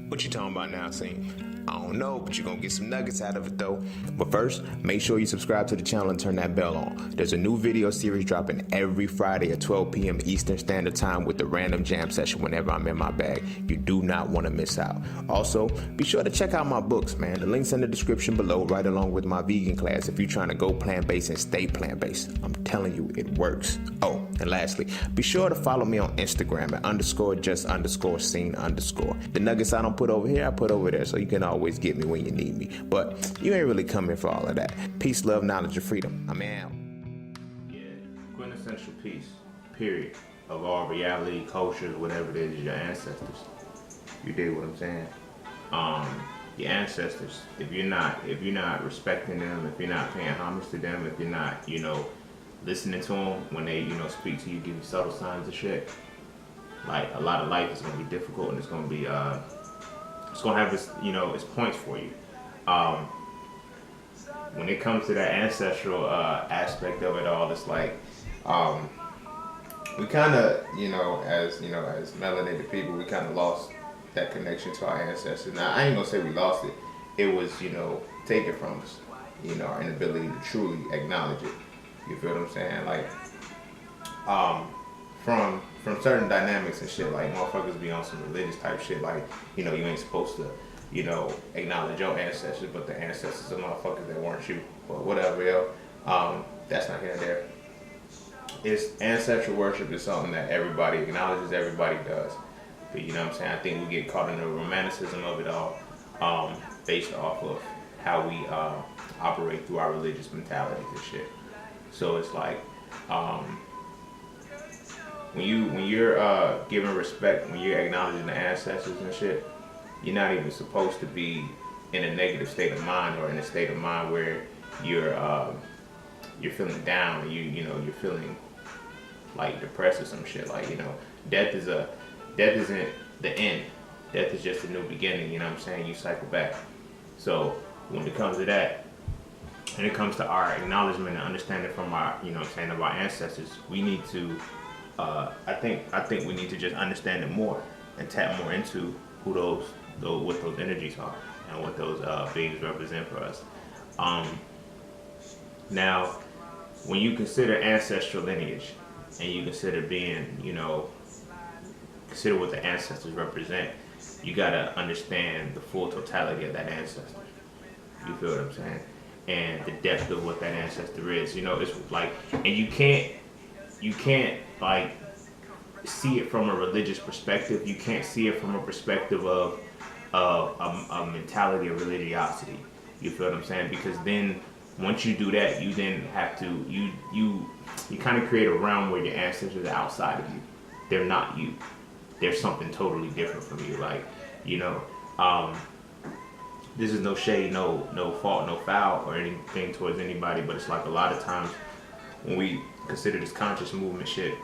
What you talking about now, Cine? I don't know, but you're gonna get some nuggets out of it though. But first, make sure you subscribe to the channel and turn that bell on. There's a new video series dropping every Friday at 12 p.m. Eastern Standard Time with the random jam session whenever I'm in my bag. You do not want to miss out. Also, be sure to check out my books, man. The link's in the description below, right along with my vegan class if you're trying to go plant-based and stay plant-based. I'm telling you, it works. Oh, and lastly, be sure to follow me on Instagram at _just_scene_. The nuggets I don't put over here, I put over there, so you can always get me when you need me. But you ain't really coming for all of that. Peace, love, knowledge, and freedom. I'm out. Yeah, quintessential piece, period, of all reality, cultures, whatever it is your ancestors. You dig what I'm saying? Your ancestors. If you're not respecting them, if you're not paying homage to them, if you're not, listening to them when they, speak to you, give you subtle signs of shit, like a lot of life is gonna be difficult, and it's gonna be it's gonna have its its points for you. When it comes to that ancestral aspect of it all, it's like we kind of as melanated people, we kind of lost that connection to our ancestors. Now I ain't gonna say we lost it. It was taken from us. Our inability to truly acknowledge it. You feel what I'm saying? Like from certain dynamics and shit, like motherfuckers be on some religious type shit, like you ain't supposed to acknowledge your ancestors, but the ancestors of motherfuckers that weren't you, or whatever, yo. That's not here and there. It's ancestral worship is something that everybody acknowledges, everybody does. But you know what I'm saying? I think we get caught in the romanticism of it all, based off of how we operate through our religious mentalities and shit. So it's like when you're giving respect, when you're acknowledging the ancestors and shit, you're not even supposed to be in a negative state of mind, or in a state of mind where you're feeling down, or you're feeling like depressed or some shit. Like death isn't the end. Death is just a new beginning. You know what I'm saying? You cycle back. So when it comes to that, when it comes to our acknowledgement and understanding from our of our ancestors, we need to I think we need to just understand it more and tap more into who what those energies are and what those beings represent for us. Now, when you consider ancestral lineage and you consider being, consider what the ancestors represent, you gotta understand the full totality of that ancestor. You feel what I'm saying? And the depth of what that ancestor is. It's like, and you can't like see it from a religious perspective. You can't see it from a perspective of a mentality of religiosity. You feel what I'm saying? Because then once you do that, you then have to you kind of create a realm where your ancestors are outside of you. They're not you. They're something totally different from you. Like this is no shade, no fault, no foul or anything towards anybody, but it's like a lot of times when we consider this conscious movement shit,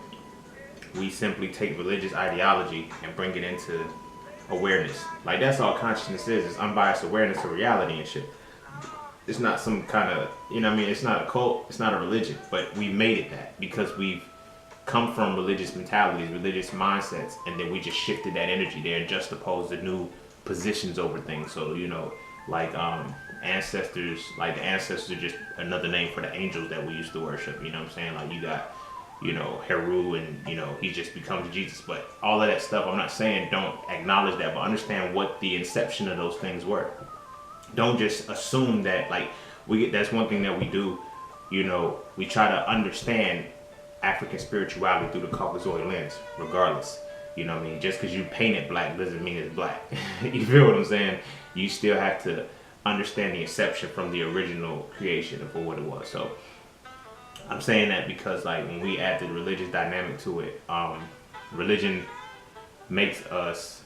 we simply take religious ideology and bring it into awareness. Like that's all consciousness is unbiased awareness of reality and shit. It's not some kind of, it's not a cult, it's not a religion, but we made it that because we've come from religious mentalities, religious mindsets, and then we just shifted that energy there and juxtaposed the new positions over things. So, ancestors, like the ancestors are just another name for the angels that we used to worship, you know what I'm saying? Like you got, Heru and, he just becomes Jesus. But all of that stuff, I'm not saying don't acknowledge that, but understand what the inception of those things were. Don't just assume that, that's one thing that we do, we try to understand African spirituality through the Caucasoid lens, regardless. You know what I mean? Just because you paint it black doesn't mean it's black. You feel what I'm saying? You still have to understand the inception from the original creation of what it was. So I'm saying that because when we add the religious dynamic to it, religion makes us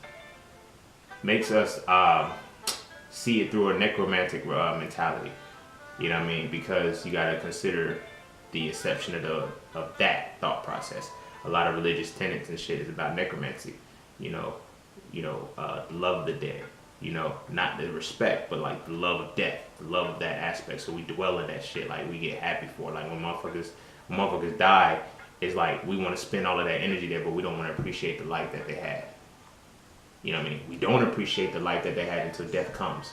see it through a necromantic mentality. You know what I mean? Because you got to consider the inception of that thought process. A lot of religious tenets and shit is about necromancy. The love of the dead. Not the respect, but the love of death, the love of that aspect. So we dwell in that shit. We get happy for it. When motherfuckers die, it's we want to spend all of that energy there, but we don't want to appreciate the life that they had. You know what I mean? We don't appreciate the life that they had until death comes.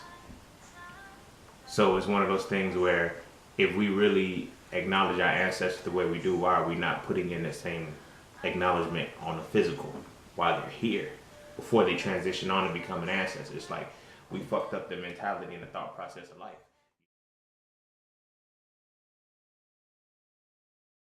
So it's one of those things where if we really acknowledge our ancestors the way we do, why are we not putting in the same acknowledgement on the physical while they're here before they transition on to become an ancestor? It's like we fucked up the mentality and the thought process of life.